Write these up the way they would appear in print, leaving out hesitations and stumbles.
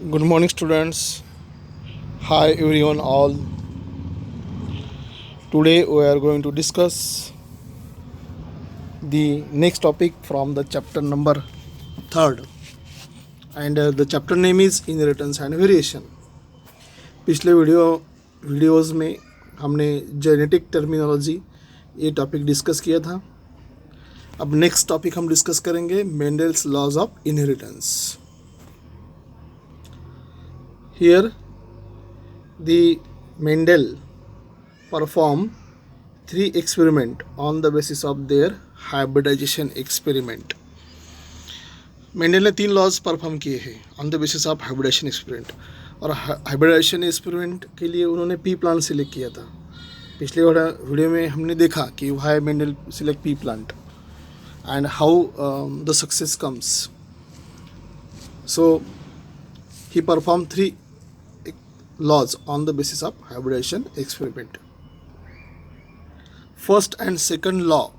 Good morning, students. Hi, everyone. All today we are going to discuss the next topic from the chapter number third, and the chapter name is inheritance and variation. पिछले videos में हमने genetic terminology ये topic discuss किया था. अब next topic हम discuss करेंगे Mendel's laws of inheritance. Here the Mendel performed 3 experiments on the basis of their hybridization experiment. Mendel ने 3 लॉज परफॉर्म किए हैं on the basis of hybridization experiment. और हाइब्रिडाइजेशन एक्सपेरिमेंट के लिए उन्होंने पी प्लांट सिलेक्ट किया था. पिछले वीडियो में हमने देखा कि why Mendel select P plant and how the success comes. So he perform 3 laws on the basis of hybridization experiment. First and second law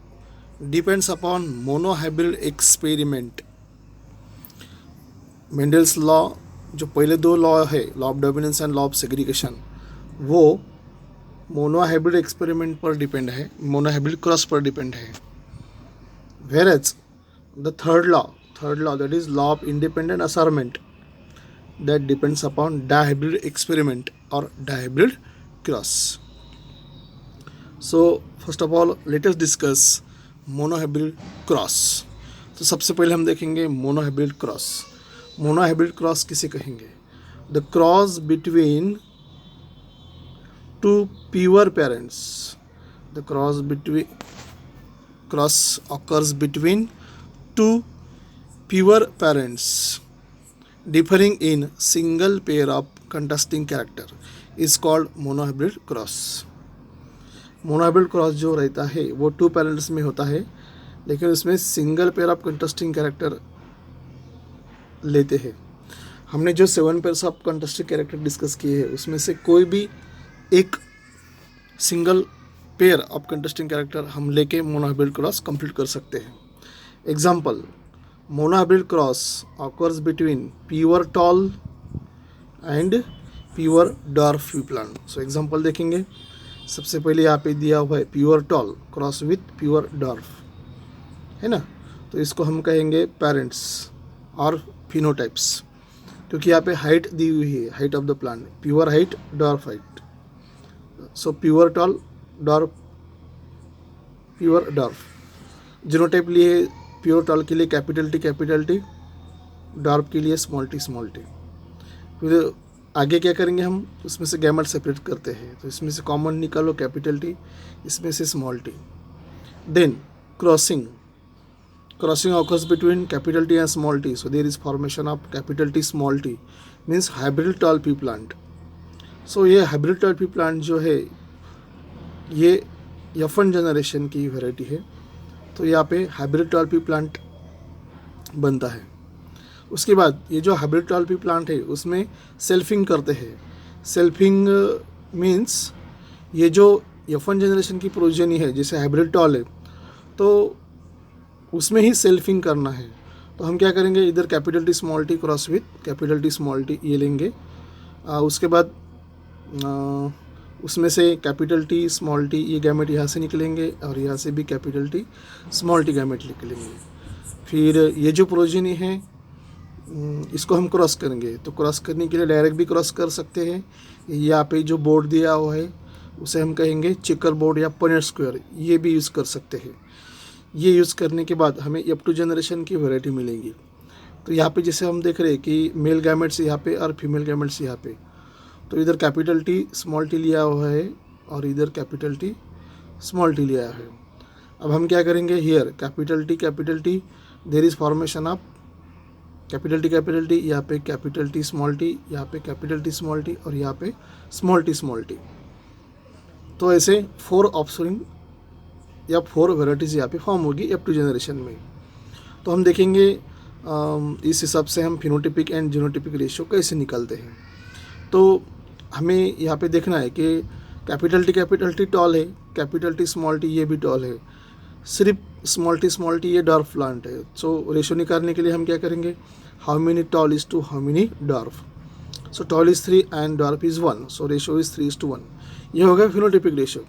depends upon monohybrid experiment. Mendel's law जो पहले 2 law है, law of dominance and law of segregation, वो monohybrid experiment पर depend है, monohybrid cross पर depend है. whereas the third law that is law of independent assortment that depends upon dihybrid experiment or dihybrid cross. So first of all let us discuss monohybrid cross. तो सबसे पहले हम देखेंगे monohybrid cross. monohybrid cross किसे कहेंगे? The cross between two pure parents. The cross occurs between two pure parents differing in single pair of contrasting character is called monohybrid cross. Monohybrid cross जो रहता है वो 2 पेरेंट्स में होता है, लेकिन उसमें single pair of contrasting character लेते हैं. हमने जो 7 pairs of contrasting character discuss किए हैं उसमें से कोई भी एक single pair of contrasting character हम लेके मोनोहाइब्रिड क्रॉस कंप्लीट कर सकते हैं. Example, monohybrid cross occurs between pure tall and pure dwarf pea plant. So example देखेंगे. सबसे पहले यहाँ पे दिया हुआ है pure tall cross with pure dwarf, है ना. तो इसको हम कहेंगे पेरेंट्स और फिनोटाइप्स, क्योंकि यहाँ पे हाइट दी हुई है, height of the plant, pure height, dwarf height. So pure tall, dwarf, pure dwarf. Genotype लिए प्योर टॉल के लिए कैपिटल टी, डॉर्फ के लिए स्मॉल टी. फिर आगे क्या करेंगे, हम उसमें से गैमेट सेपरेट करते हैं. तो इसमें से कॉमन निकालो कैपिटल टी, इसमें से small T. Then crossing occurs between capital T and small T. So there is formation of capital T small T, means hybrid tall P plant. So ये hybrid tall P plant जो है ये F1 generation की variety है. तो यहाँ पे hybrid tall P plant बनता है. उसके बाद ये जो हाइब्रिड टॉल पी प्लांट है उसमें सेल्फिंग करते हैं. सेल्फिंग मीन्स ये जो F1 जनरेशन की प्रोजेनी है, जैसे हाइब्रिड टॉल है, तो उसमें ही सेल्फिंग करना है. तो हम क्या करेंगे, इधर capital T small T cross with capital T small T ये लेंगे. उसके बाद उसमें से कैपिटल टी स्मॉल टी ये गैमेट यहाँ से निकलेंगे और यहाँ से भी capital T small T gamete निकलेंगे. फिर ये जो प्रोजेनी है इसको हम क्रॉस करेंगे. तो क्रॉस करने के लिए डायरेक्ट भी क्रॉस कर सकते हैं. यहाँ पे जो बोर्ड दिया हुआ है उसे हम कहेंगे चेकर बोर्ड या पनेट स्क्वायर, ये भी यूज़ कर सकते हैं. ये यूज़ करने के बाद हमें F2 जनरेशन की वैरायटी मिलेगी. तो यहाँ पे जैसे हम देख रहे हैं कि मेल गैमेट्स यहाँ पे और फीमेल गैमेट्स यहाँ पे. तो इधर कैपिटल टी स्मॉल टी लिया हुआ है और इधर कैपिटल टी स्मॉल टी लिया है. अब हम क्या करेंगे, here capital T there is formation of capital T, यहाँ पे कैपिटल टी स्मॉल टी, यहाँ पे कैपिटल टी स्मॉल टी और यहाँ पे स्मॉल टी. तो ऐसे 4 ऑप्शन या 4 वेराइटीज़ यहाँ पे फॉर्म होगी F2 जनरेशन में. तो हम देखेंगे इस हिसाब से हम फिनोटिपिक एंड जीनोटिपिक रेशियो कैसे निकालते हैं. तो हमें यहाँ पे देखना है कि कैपिटल टी टॉल है, कैपिटल टी स्मॉल टी ये भी टॉल है. सिर्फ स्मॉल टी ये डॉर्फ प्लांट है. सो रेशो निकालने के लिए हम क्या करेंगे, how many tall is to how many dwarf. So tall is 3 and dwarf is 1. So ratio is 3:1. ये हो गया फिनोटाइपिक रेशियो.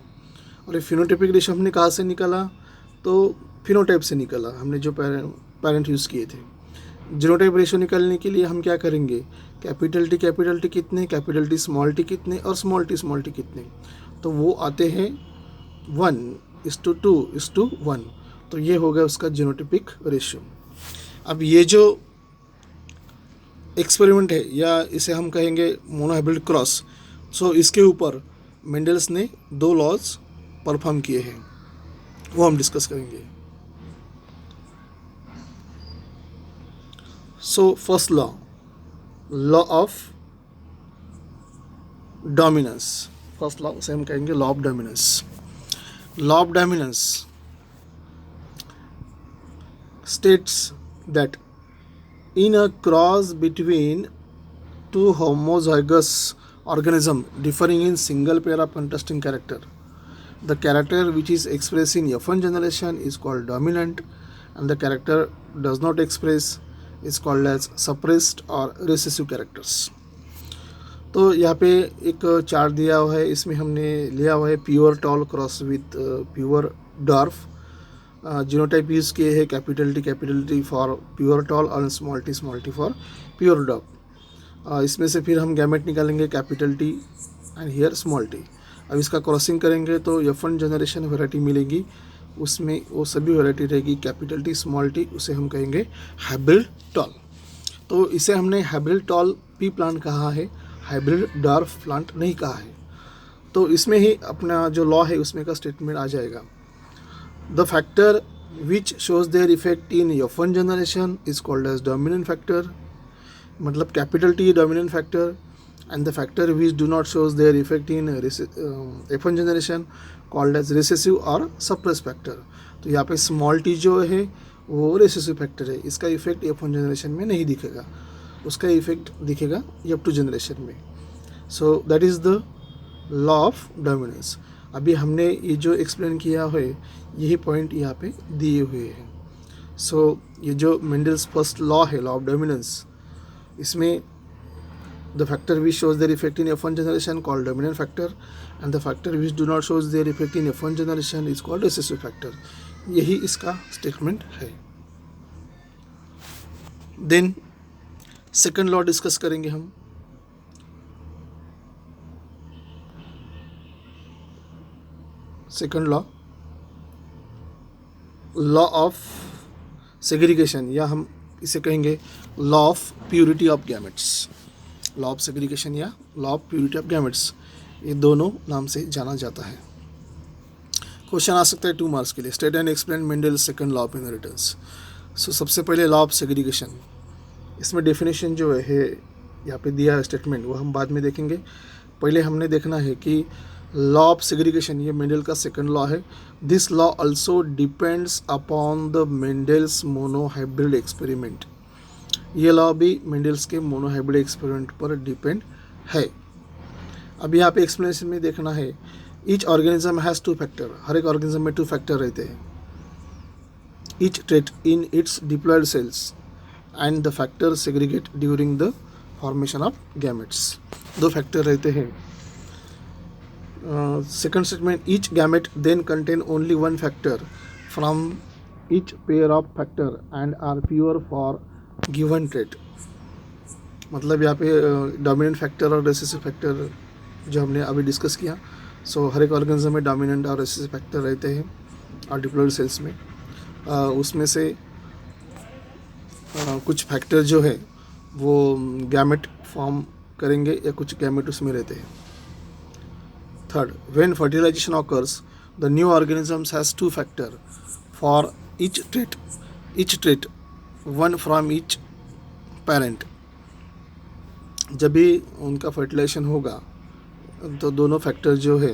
और ये फिनोटाइपिक रेशियो हमने कहाँ से निकाला? तो फिनोटाइप से निकाला, हमने जो पेरेंट यूज़ किए थे. जीनोटाइप रेशियो निकालने के लिए हम क्या करेंगे? कैपिटल टी कितने, कैपिटल टी कितने और स्मॉल टी कितने, तो वो आते हैं 1:2:1. तो ये हो गया उसका जीनोटाइपिक रेशियो. अब ये जो एक्सपेरिमेंट है, या इसे हम कहेंगे मोनोहाइब्रिड क्रॉस, सो इसके ऊपर मेंडल्स ने 2 लॉज परफॉर्म किए हैं, वो हम डिस्कस करेंगे. So first law of dominance. First law से हम कहेंगे law of dominance. Law of dominance states that in a cross between two homozygous organisms differing in single pair of contrasting character, the character which is expressed in F1 generation is called dominant, and the character does not express is called as suppressed or recessive characters. तो यहाँ पे एक chart दिया हुआ है, इसमें हमने लिया हुआ है pure tall cross with pure dwarf. Genotype use किए हैं capital T for pure tall और small T for pure dog. इसमें से फिर हम गैमेट निकालेंगे capital T and here small T. अब इसका क्रॉसिंग करेंगे तो F1 जनरेशन वैरायटी मिलेगी, उसमें वो सभी वैरायटी रहेगी कैपिटल टी स्मॉल टी, उसे हम कहेंगे हाइब्रिड टॉल. तो इसे हमने हाइब्रिड टॉल पी प्लांट कहा है, हाइब्रिड डॉर्फ प्लांट नहीं कहा है. तो इसमें ही अपना जो लॉ है उसमें का स्टेटमेंट आ जाएगा. The factor which shows their effect in F1 generation is called as dominant factor, मतलब capital T dominant factor, and the factor which do not shows their effect in F1 generation called as recessive or suppressed factor. तो यहाँ पे small t जो है वो recessive factor है, इसका effect F1 generation में नहीं दिखेगा, उसका इफेक्ट दिखेगा F2 जनरेशन में. So that is the law of dominance. अभी हमने ये जो एक्सप्लेन किया है यही पॉइंट यहाँ पे दिए हुए हैं. सो ये जो मेंडल्स फर्स्ट लॉ है, लॉ ऑफ डोमिनेंस, इसमें the factor which shows their effect in F1 generation called dominant factor, and the factor which do not shows their effect in F1 generation is called recessive factor. यही इसका statement है. Then second law discuss करेंगे हम. Second law of segregation, या हम इसे कहेंगे law of purity of gametes. Law of segregation या law of purity of gametes, ये दोनों नाम से जाना जाता है. क्वेश्चन आ सकता है 2 मार्क्स के लिए. State and explain Mendel second law of inheritance. So सबसे पहले लॉ ऑफ सेग्रीगेशन, इसमें डेफिनेशन जो है यहाँ पे दिया है स्टेटमेंट, वो हम बाद में देखेंगे. पहले हमने देखना है कि लॉ ऑफ सेग्रीगेशन ये मेंडल का सेकंड लॉ है. This law also depends upon the Mendel's monohybrid experiment. ये लॉ भी मेंडल्स के मोनोहाइब्रिड एक्सपेरिमेंट पर डिपेंड है. अब यहाँ पे एक्सप्लेनेशन में देखना है, ईच ऑर्गेनिज्म हैज़ 2 फैक्टर. हर एक ऑर्गेनिज्म में 2 फैक्टर रहते हैं. Each trait in its diploid cells and the factor segregate during the formation of gametes. 2 factor रहते हैं. Second statement, each gamete then contain only 1 factor from each pair of factor and are pure for given trait. मतलब यहाँ पे dominant factor और recessive factor जो हमने अभी discuss किया. सो हर एक ऑर्गेनिज्म में डोमिनेंट और रेसेसिव फैक्टर रहते हैं और डिप्लॉयड सेल्स में उसमें से कुछ फैक्टर जो है वो गैमेट फॉर्म करेंगे या कुछ गैमेट उसमें रहते हैं. Third, when fertilization occurs, the new organisms has 2 factor for each trait, 1 from each parent. जब भी उनका फर्टिलाइजेशन होगा तो दोनों फैक्टर जो है,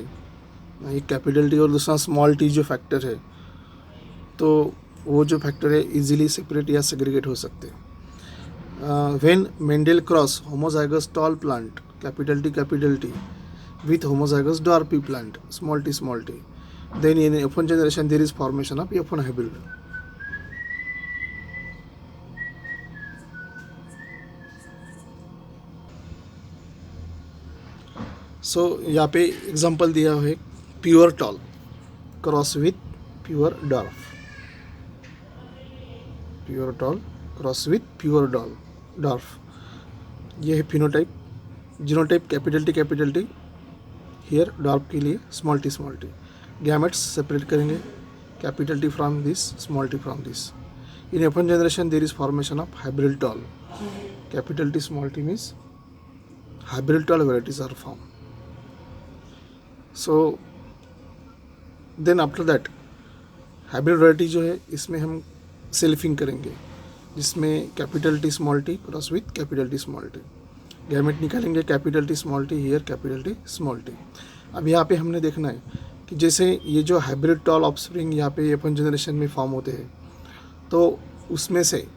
एक कैपिटल टी और दूसरा स्मॉल टी जो फैक्टर है, तो वो जो फैक्टर है इजीली सेपरेट या सेग्रीगेट हो सकते हैं. When Mendel cross homozygous tall plant capital T with homozygous dwarf pea plant small t, then in F1 generation there is formation of F1 hybrid. सो यहाँ पे एग्जांपल दिया है pure tall cross with pure dwarf, pure tall cross with pure dwarf. ये है phenotype. Genotype capital T here, dwarf के लिए small T. Gametes separate करेंगे, capital T from this, small T from this. In F1 generation there is formation of hybrid tall, capital T small t means hybrid tall varieties are formed. So then after that hybrid variety जो है इसमें हम selfing करेंगे, जिसमें capital T small T cross with capital T small T. Gamete निकालेंगे capital T small T here, capital T small T. अब यहाँ पे हमने देखना है कि जैसे ये जो हाइब्रिड टॉल ऑफस्प्रिंग यहाँ पे F1 जनरेशन में फॉर्म होते हैं, तो उसमें से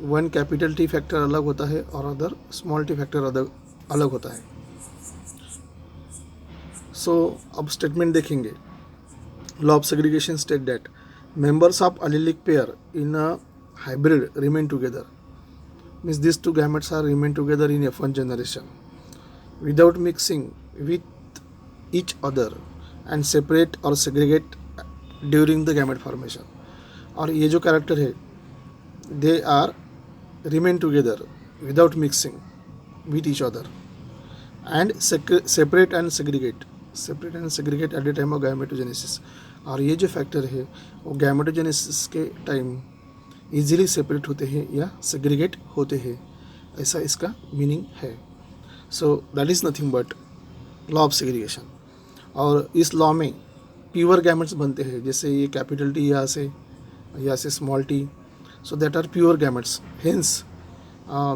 वन कैपिटल टी फैक्टर अलग होता है और अदर स्मॉल टी फैक्टर अलग होता है। सो अब स्टेटमेंट देखेंगे। Law of segregation state that members of allelic pair in a hybrid remain together, means this two gametes are remain together in F1 generation without mixing with each other and separate और segregate during the gamete formation. और ये जो character है they are remain together without mixing with each other and separate and segregate at the time of gametogenesis. और ये जो factor है वो गैमेटोजेनेसिस के टाइम इजीली सेपरेट होते हैं या सेग्रीगेट होते हैं, ऐसा इसका मीनिंग है। So that is nothing but law of segregation. और इस लॉ में प्योर गैमेट्स बनते हैं, जैसे ये कैपिटल टी यहाँ से small T, so that are pure gametes. Hence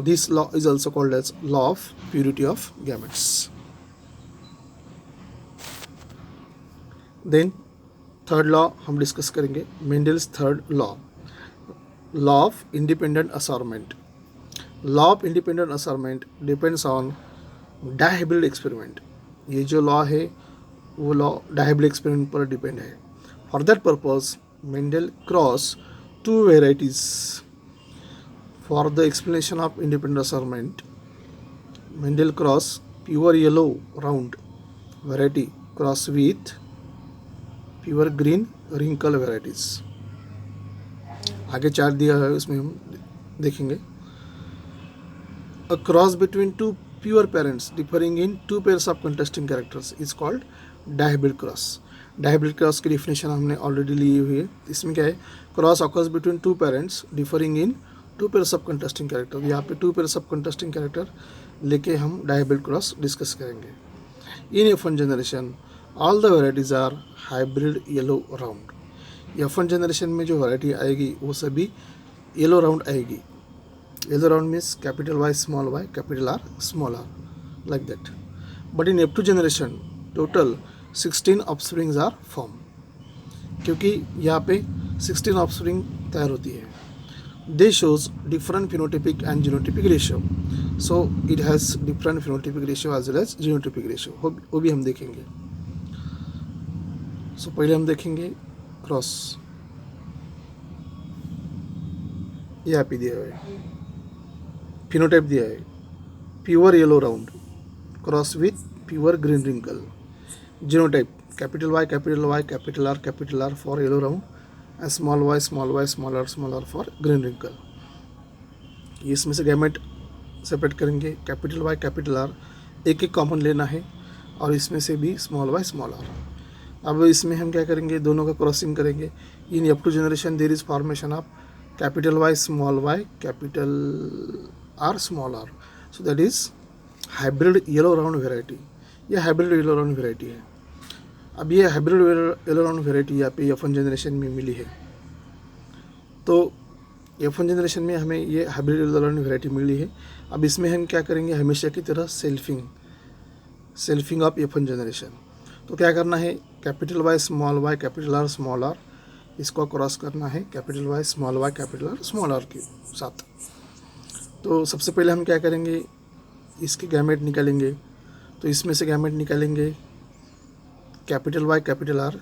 this law is also called as law of purity of gametes. Then third law हम डिस्कस करेंगे, Mendel's third law of independent assortment. Law of independent assortment depends on dihybrid experiment. ये जो law है वो law dihybrid experiment पर depend है। For that purpose Mendel cross two varieties for the explanation of independent assortment. Mendel cross pure yellow round variety cross with pure green wrinkle varieties. आगे chart दिया है उसमें हम देखेंगे। A cross between two pure parents differing in two pairs of contrasting characters is called dihybrid cross. Dihybrid cross की definition हमने already ली हुई है। इसमें क्या है, cross occurs between two parents differing in two pairs of contrasting character. यहाँ पे two pairs of contrasting character लेके हम डायहाइब्रिड क्रॉस डिस्कस करेंगे। In F1 generation all the varieties are hybrid yellow round. F1 generation में जो variety आएगी वो सभी येलो राउंड आएगी। Yellow round means capital Y, capital R, small are, like that. But in F2 generation total 16 offsprings are form, क्योंकि यहाँ पे 16 offspring तैयार होती है। They shows different phenotypic and genotypic ratio, so it has different phenotypic ratio as well as genotypic ratio, वो भी हम देखेंगे। सो पहले हम देखेंगे क्रॉस। यहाँ पे दिया है फिनोटाइप दिया है pure yellow round cross with pure green wrinkle. Genotype capital Y, capital R for yellow round and small Y, small R for green wrinkle. इसमें से गैमेट सेपरेट करेंगे, कैपिटल वाई, कैपिटल आर एक common लेना है और इसमें से भी स्मॉल वाई, स्मॉल आर। अब इसमें हम क्या करेंगे, दोनों का क्रॉसिंग करेंगे। In F2 generation there is formation of capital Y, capital R, small R, so that is hybrid yellow round variety. यह हाइब्रिड येलो राउंड वेराइटी है। अब ये हाइब्रिड येलो राउंड वेराइटी यहाँ पे F1 जनरेशन में मिली है। तो F1 जनरेशन में हमें ये हाइब्रिड येलो राउंड वेराइटी मिली है। अब इसमें हम क्या करेंगे, हमेशा की तरह सेल्फिंग ऑफ F1 जनरेशन। तो क्या करना है, capital Y, capital R, small R, इसको क्रॉस करना है capital Y, capital R, small R के साथ। तो सबसे पहले हम क्या करेंगे, इसके गैमेट निकालेंगे। तो इसमें से गैमेट निकालेंगे capital Y, capital R,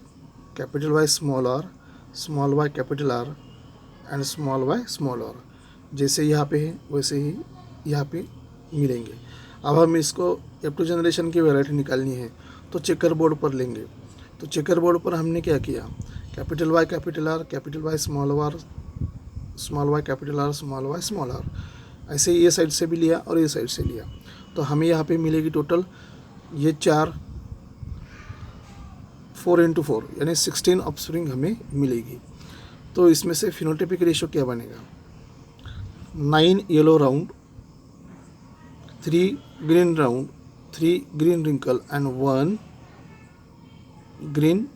small Y, capital R and small Y, small R. जैसे यहाँ पे है वैसे ही यहाँ पे मिलेंगे। अब हम इसको F2 जनरेशन की वैरायटी निकालनी है तो चेकर बोर्ड पर लेंगे। तो चेकर बोर्ड पर हमने क्या किया, capital Y capital R, capital Y small Y capital R, small Y small R, ऐसे ये साइड से भी लिया और ये साइड से लिया। तो हमें यहाँ पे मिलेगी टोटल ये 4 4 यानी 16 ऑफस्प्रिंग हमें मिलेगी। तो इसमें से फिनोटाइपिक रेशियो क्या बनेगा, 9 yellow round, 3 green round, 3 green wrinkle and 1 green,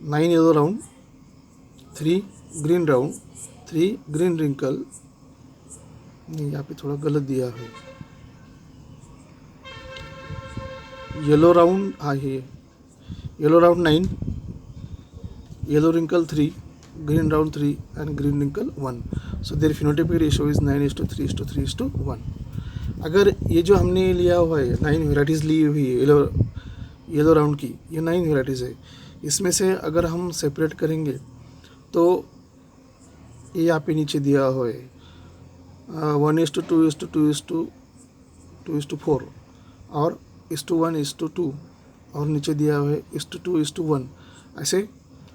9 yellow round, 3 green round, 3 green wrinkle, नहीं यहाँ पे थोड़ा गलत दिया है, येलो राउंड, हाँ ये yellow round 9, yellow wrinkle 3, green round 3 and green wrinkle 1. So their phenotypic ratio is 9:3:3:1. अगर ये जो हमने लिया हुआ है 9 वेराइटीज़ ली हुई है येलो राउंड की, ये 9 वेराइटीज़ है, इसमें से अगर हम सेपरेट करेंगे तो ये यहाँ पे नीचे दिया हुआ है 1:2:2:2:4 और 1:1:2 और नीचे दिया हुआ है 1:2:1, ऐसे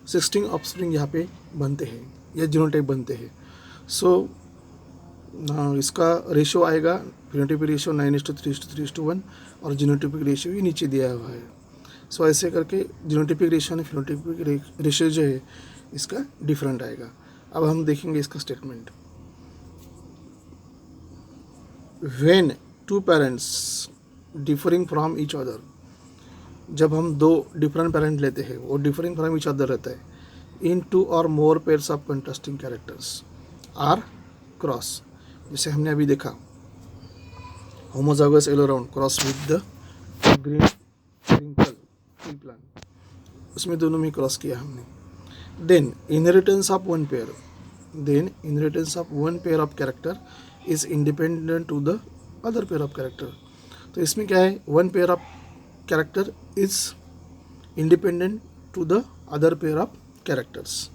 16 ऑफस्प्रिंग यहाँ पे बनते हैं या जीनोटाइप बनते हैं। सो इसका रेशियो आएगा फिनोटाइपिक रेशियो 9:3:3:1 और जीनोटाइपिक रेशियो ये नीचे दिया हुआ है। सो ऐसे करके जीनोटाइपिक रेशियो और फिनोटाइपिक रेशियो जो है इसका डिफरेंट आएगा। अब हम देखेंगे इसका statement. When 2 parents differing from each other, जब हम 2 डिफरेंट पेरेंट लेते हैं वो डिफरिंग फ्रॉम ईच अदर रहता है, इन 2 और more pairs of contrasting characters are cross, जैसे हमने अभी देखा homozygous yellow round cross with the green wrinkle tree plant, उसमें दोनों में क्रॉस किया हमने। Then inheritance of one pair of character is independent to the other pair of character. तो इसमें क्या है, one pair of character is independent to the other pair of characters.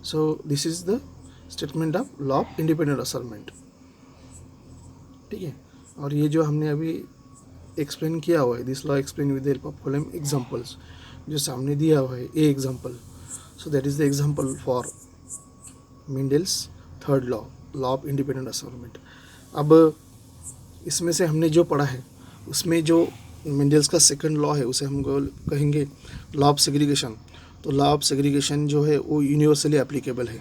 So this is the statement of law of independent assertion. ठीक है, और ये जो हमने अभी एक्सप्लेन किया हुआ है, this law explain with the help of column examples, जो सामने दिया हुआ है a example, so that is the example for Mendel's third law of independent assortment. अब इसमें से हमने जो पढ़ा है उसमें जो मेंडल्स का सेकंड लॉ है उसे हम कहेंगे लॉ ऑफ सेग्रीगेशन। तो लॉ ऑफ सेग्रीगेशन जो है वो यूनिवर्सली एप्लीकेबल है।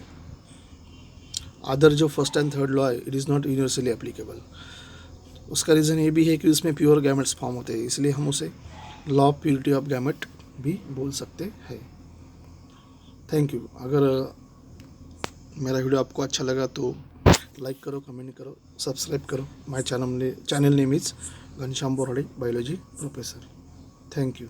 अदर जो फर्स्ट एंड थर्ड लॉ है it is not universally applicable. उसका रीज़न ये भी है कि उसमें प्योर गैमेट्स फॉर्म होते हैं, इसलिए हम उसे law of purity of gamete भी बोल सकते हैं। Thank you. अगर मेरा वीडियो आपको अच्छा लगा तो लाइक करो, कमेंट करो, सब्सक्राइब करो। My channel name is Ghanshyam Borade, biology professor. Thank you.